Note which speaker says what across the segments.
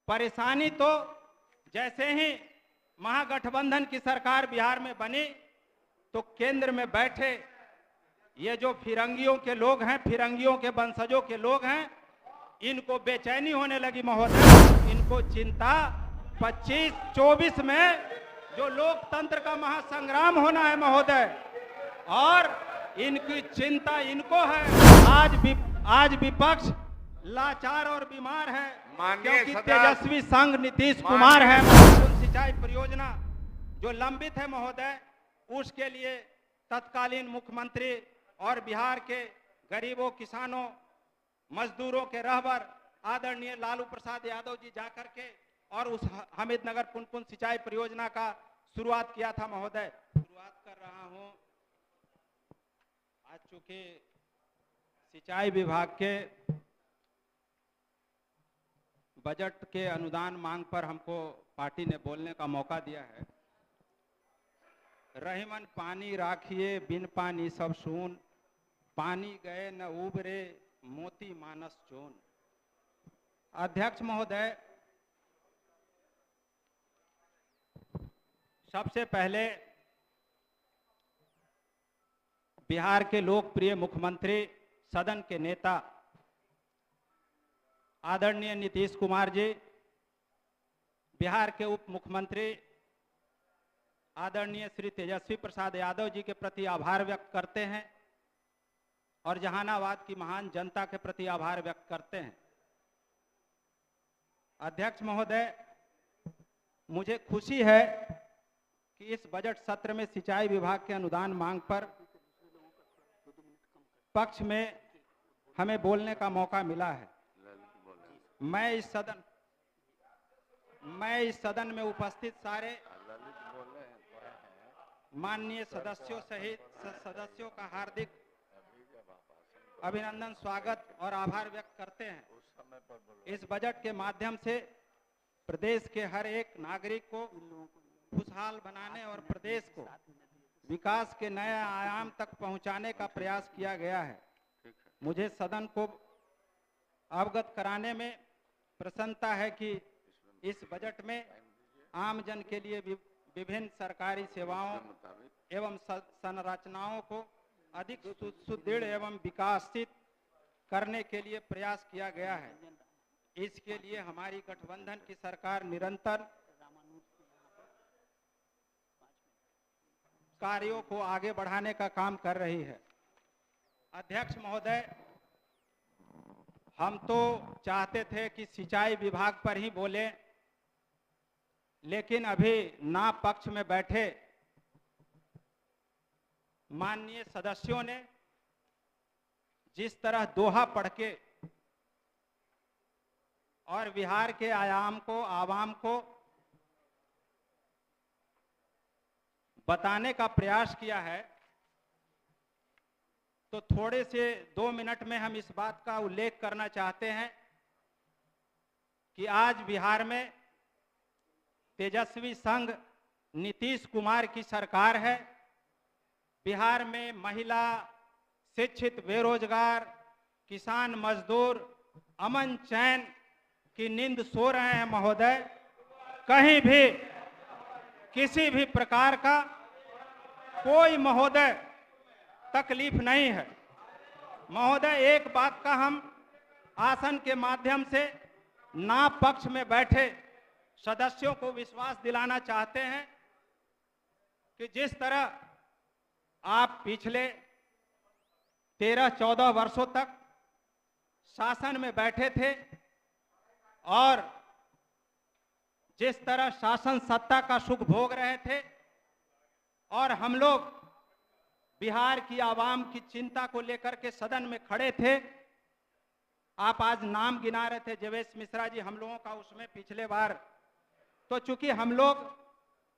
Speaker 1: परेशानी तो जैसे ही महागठबंधन की सरकार बिहार में बनी तो केंद्र में बैठे ये जो फिरंगियों के लोग हैं, फिरंगियों के वंशजों के लोग हैं, इनको बेचैनी होने लगी महोदय। इनको चिंता 25-24 में जो लोकतंत्र का महासंग्राम होना है महोदय, और इनकी चिंता इनको है। आज विपक्ष लाचार और बीमार है क्योंकि तेजस्वी संघ नीतीश कुमार है। सिंचाई परियोजना जो लंबित है महोदय, उसके लिए तत्कालीन मुख्यमंत्री और बिहार के गरीबों, किसानों, मजदूरों के रहबर आदरणीय लालू प्रसाद यादव जी जाकर के और उस हमीदनगर पुनपुन सिंचाई परियोजना का शुरुआत किया था महोदय। शुरुआत कर रहा हूं। आज चूंकि सिंचाई विभाग के बजट के अनुदान मांग पर हमको पार्टी ने बोलने का मौका दिया है। रहीमन पानी राखिए बिन पानी सब सून, पानी गए न उबरे मोती मानस चोन। अध्यक्ष महोदय, सबसे पहले बिहार के लोकप्रिय मुख्यमंत्री, सदन के नेता आदरणीय नीतीश कुमार जी, बिहार के उप मुख्यमंत्री आदरणीय श्री तेजस्वी प्रसाद यादव जी के प्रति आभार व्यक्त करते हैं और जहानाबाद की महान जनता के प्रति आभार व्यक्त करते हैं। अध्यक्ष महोदय, मुझे खुशी है कि इस बजट सत्र में सिंचाई विभाग के अनुदान मांग पर पक्ष में हमें बोलने का मौका मिला है। मैं इस सदन में उपस्थित सारे माननीय सदस्यों सहित सदस्यों का हार्दिक अभिनंदन, स्वागत और आभार व्यक्त करते हैं। इस बजट के माध्यम से प्रदेश के हर एक नागरिक को खुशहाल बनाने और प्रदेश को विकास के नए आयाम तक पहुंचाने का प्रयास किया गया है। मुझे सदन को अवगत कराने में प्रसन्नता है कि इस बजट में आम जन के लिए विभिन्न सरकारी सेवाओं एवं संरचनाओं को अधिक सुदृढ़ एवं विकसित करने के लिए प्रयास किया गया है। इसके लिए हमारी गठबंधन की सरकार निरंतर कार्यों को आगे बढ़ाने का काम कर रही है। अध्यक्ष महोदय, हम तो चाहते थे कि सिंचाई विभाग पर ही बोले, लेकिन अभी ना पक्ष में बैठे माननीय सदस्यों ने जिस तरह दोहा पढ़ के और बिहार के आयाम को, आवाम को बताने का प्रयास किया है, तो थोड़े से 2 मिनट में हम इस बात का उल्लेख करना चाहते हैं कि आज बिहार में तेजस्वी संघ नीतीश कुमार की सरकार है। बिहार में महिला, शिक्षित, बेरोजगार, किसान, मजदूर अमन चैन की नींद सो रहे हैं महोदय। कहीं भी किसी भी प्रकार का कोई महोदय तकलीफ नहीं है। महोदय, एक बात का हम आसन के माध्यम से ना पक्ष में बैठे सदस्यों को विश्वास दिलाना चाहते हैं कि जिस तरह आप पिछले 13-14 वर्षों तक शासन में बैठे थे और जिस तरह शासन सत्ता का सुख भोग रहे थे और हम लोग बिहार की आवाम की चिंता को लेकर के सदन में खड़े थे। आप आज नाम गिना रहे थे जवेश मिश्रा जी, हम लोगों का उसमें पिछले बार, तो चूंकि हम लोग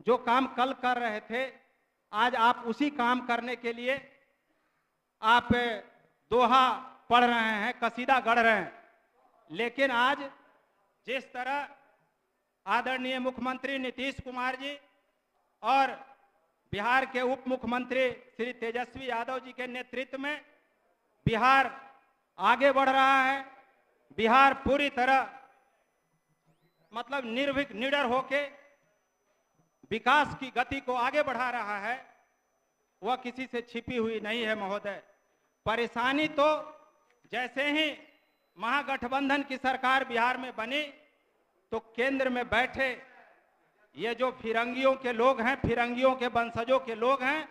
Speaker 1: जो काम कल कर रहे थे, आज आप उसी काम करने के लिए आप दोहा पढ़ रहे हैं, कसीदा गढ़ रहे हैं। लेकिन आज जिस तरह आदरणीय मुख्यमंत्री नीतीश कुमार जी और बिहार के उप मुख्यमंत्री श्री तेजस्वी यादव जी के नेतृत्व में बिहार आगे बढ़ रहा है, बिहार पूरी तरह मतलब निर्भीक निडर होके विकास की गति को आगे बढ़ा रहा है, वह किसी से छिपी हुई नहीं है महोदय। परेशानी तो जैसे ही महागठबंधन की सरकार बिहार में बनी तो केंद्र में बैठे ये जो फिरंगियों के लोग हैं, फिरंगियों के वंशजों के लोग हैं,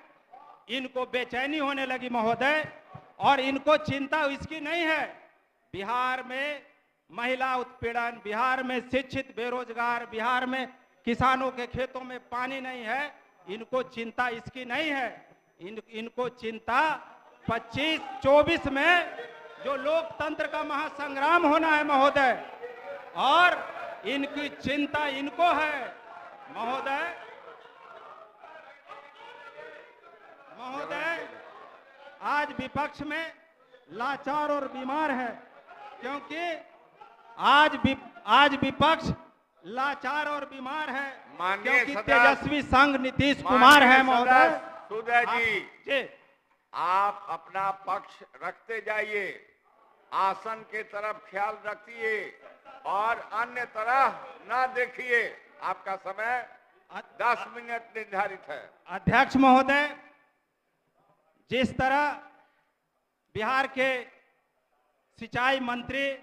Speaker 1: इनको बेचैनी होने लगी महोदय। और इनको चिंता इसकी नहीं है बिहार में महिला उत्पीड़न, बिहार में शिक्षित बेरोजगार, बिहार में किसानों के खेतों में पानी नहीं है, इनको चिंता इसकी नहीं है। इनको चिंता 25-24 में जो लोकतंत्र का महासंग्राम होना है महोदय, और इनकी चिंता इनको है महोदय। महोदय आज विपक्ष में लाचार और बीमार है, क्योंकि आज विपक्ष लाचार और बीमार है, क्योंकि तेजस्वी संघ नीतीश कुमार है महोदय।
Speaker 2: सूर्या जी, आप अपना पक्ष रखते जाइए, आसन के तरफ ख्याल रखिए और अन्य तरफ ना देखिए। आपका समय 10 मिनट निर्धारित है।
Speaker 1: अध्यक्ष महोदय, जिस तरह बिहार के सिंचाई मंत्री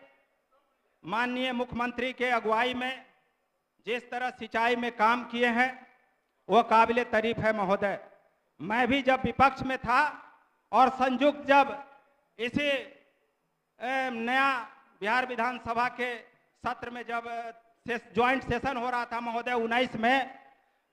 Speaker 1: माननीय मुख्यमंत्री के अगुवाई में जिस तरह सिंचाई में काम किए हैं वो काबिले तारीफ है महोदय। मैं भी जब विपक्ष में था और संयुक्त जब इसी नया बिहार विधानसभा के सत्र में जब ज्वाइंट सेशन हो रहा था महोदय 19 में,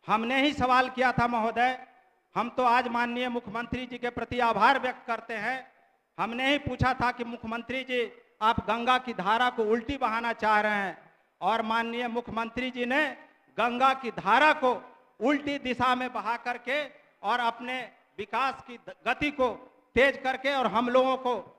Speaker 1: हमने ही सवाल किया था महोदय। हम तो आज माननीय मुख्यमंत्री जी के प्रति आभार व्यक्त करते हैं। हमने ही पूछा था कि मुख्यमंत्री जी आप गंगा की धारा को उल्टी बहाना चाह रहे हैं, और माननीय मुख्यमंत्री जी ने गंगा की धारा को उल्टी दिशा में बहा करके और अपने विकास की गति को तेज करके और हम लोग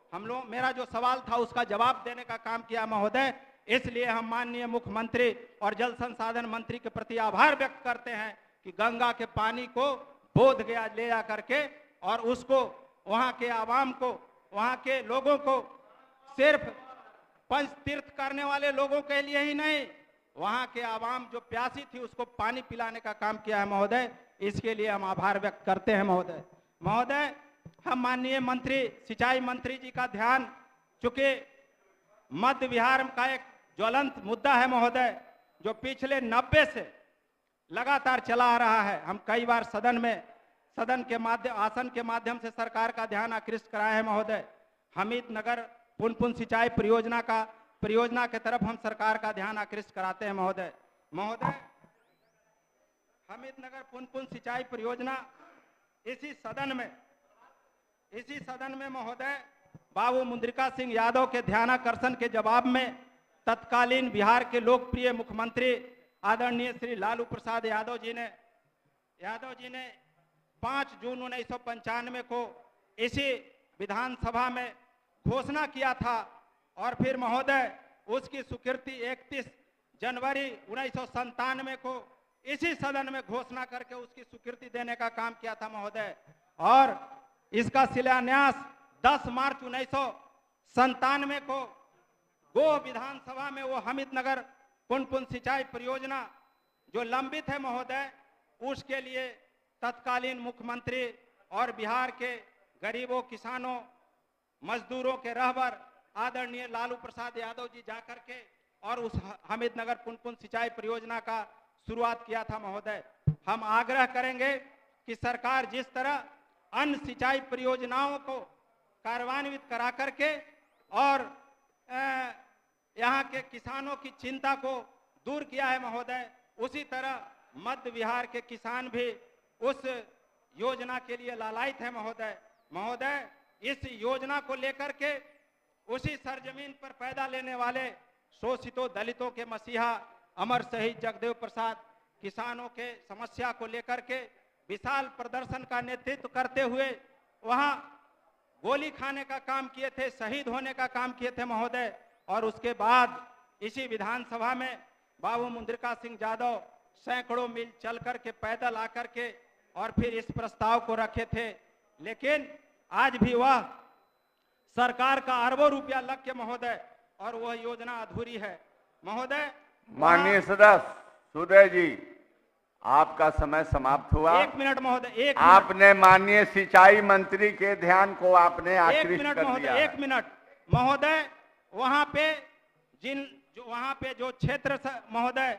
Speaker 1: मेरा जो सवाल था उसका जवाब देने का काम किया महोदय। इसलिए हम माननीय मुख्यमंत्री और जल संसाधन मंत्री के प्रति आभार व्यक्त करते हैं कि गंगा के पानी को बोध गया ले जा करके और उसको वहां के आवाम को, वहां के लोगों को, सिर्फ पंच तीर्थ करने वाले लोगों के लिए ही नहीं, वहां के आवाम जो प्यासी थी उसको पानी पिलाने का काम किया है महोदय। इसके लिए हम आभार व्यक्त करते हैं महोदय। महोदय, हम माननीय मंत्री सिंचाई मंत्री जी का ध्यान, चूंकि मध्य बिहार का एक ज्वलंत मुद्दा है महोदय, जो पिछले 90 से लगातार चला आ रहा है। हम कई बार सदन के माध्यम आसन के माध्यम से सरकार का ध्यान आकृष्ट कराए हैं महोदय। हमीद नगर पुनपुन सिंचाई परियोजना के तरफ हम सरकार का ध्यान आकृष्ट कराते हैं महोदय। हमीद नगर पुनपुन सिंचाई परियोजना इसी सदन में महोदय बाबू मुद्रिका सिंह यादव के ध्यानाकर्षण के जवाब में तत्कालीन बिहार के लोकप्रिय मुख्यमंत्री आदरणीय श्री लालू प्रसाद यादव जी ने 5 जून 1995 को इसी विधानसभा में घोषणा किया था, और फिर महोदय उसकी स्वीकृति 31 जनवरी 1997 को इसी सदन में घोषणा करके उसकी स्वीकृति देने का काम किया था महोदय। और इसका शिलान्यास 10 मार्च 1997 को गो विधानसभा में वो हमीद नगर पुनपुन सिंचाई परियोजना जो लंबित है महोदय, उसके लिए तत्कालीन मुख्यमंत्री और बिहार के गरीबों, किसानों, मजदूरों के रहबर आदरणीय लालू प्रसाद यादव जी जाकर के और उस हमीद नगर पुनपुन सिंचाई परियोजना का शुरुआत किया था महोदय। हम आग्रह करेंगे कि सरकार जिस तरह अन्य सिंचाई परियोजनाओं को कार्यान्वित करा करके और यहाँ के किसानों की चिंता को दूर किया है महोदय, उसी तरह मध्य बिहार के किसान भी उस योजना के लिए लालायित है महोदय। इस योजना को लेकर के उसी सरजमीन पर पैदा लेने वाले शोषितों दलितों के मसीहा अमर शहीद जगदेव प्रसाद किसानों के समस्या को लेकर के विशाल प्रदर्शन का नेतृत्व करते हुए वहां गोली खाने का काम किए थे, शहीद होने का काम किए थे महोदय। और उसके बाद इसी विधानसभा में बाबू मुद्रिका सिंह यादव सैकड़ों मील चल करके पैदल आकर के और फिर इस प्रस्ताव को रखे थे, लेकिन आज भी वह सरकार का अरबों रुपया लग के महोदय और वह योजना अधूरी है महोदय।
Speaker 2: माननीय सदस्य सूर्य जी, आपका समय समाप्त हुआ।
Speaker 1: 1 मिनट महोदय, 1 मिनट।
Speaker 2: आपने माननीय सिंचाई मंत्री के ध्यान को आपने आकृष्ट कर दिया
Speaker 1: महोदय,
Speaker 2: है।
Speaker 1: 1 मिनट महोदय। वहां पे वहां पे जो क्षेत्र महोदय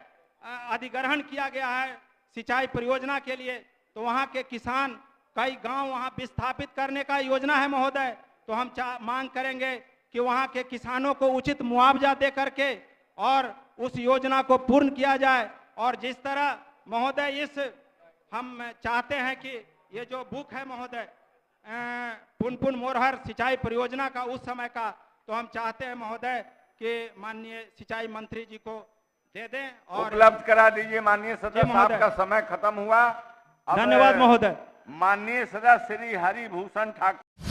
Speaker 1: अधिग्रहण किया गया है सिंचाई परियोजना के लिए, तो वहां के किसान कई गांव वहां विस्थापित करने का योजना है महोदय। तो हम मांग करेंगे कि वहां के किसानों को उचित मुआवजा दे करके और उस योजना को पूर्ण किया जाए। और जिस तरह महोदय हम चाहते हैं कि ये जो बुक है महोदय पुनपुन मोरहर सिंचाई परियोजना का उस समय का, तो हम चाहते हैं महोदय कि माननीय सिंचाई मंत्री जी को दे दें और
Speaker 2: उपलब्ध करा दीजिए। माननीय सदस्य, आपका समय खत्म हुआ।
Speaker 1: धन्यवाद महोदय।
Speaker 2: माननीय सदस्य श्री हरिभूषण ठाकुर।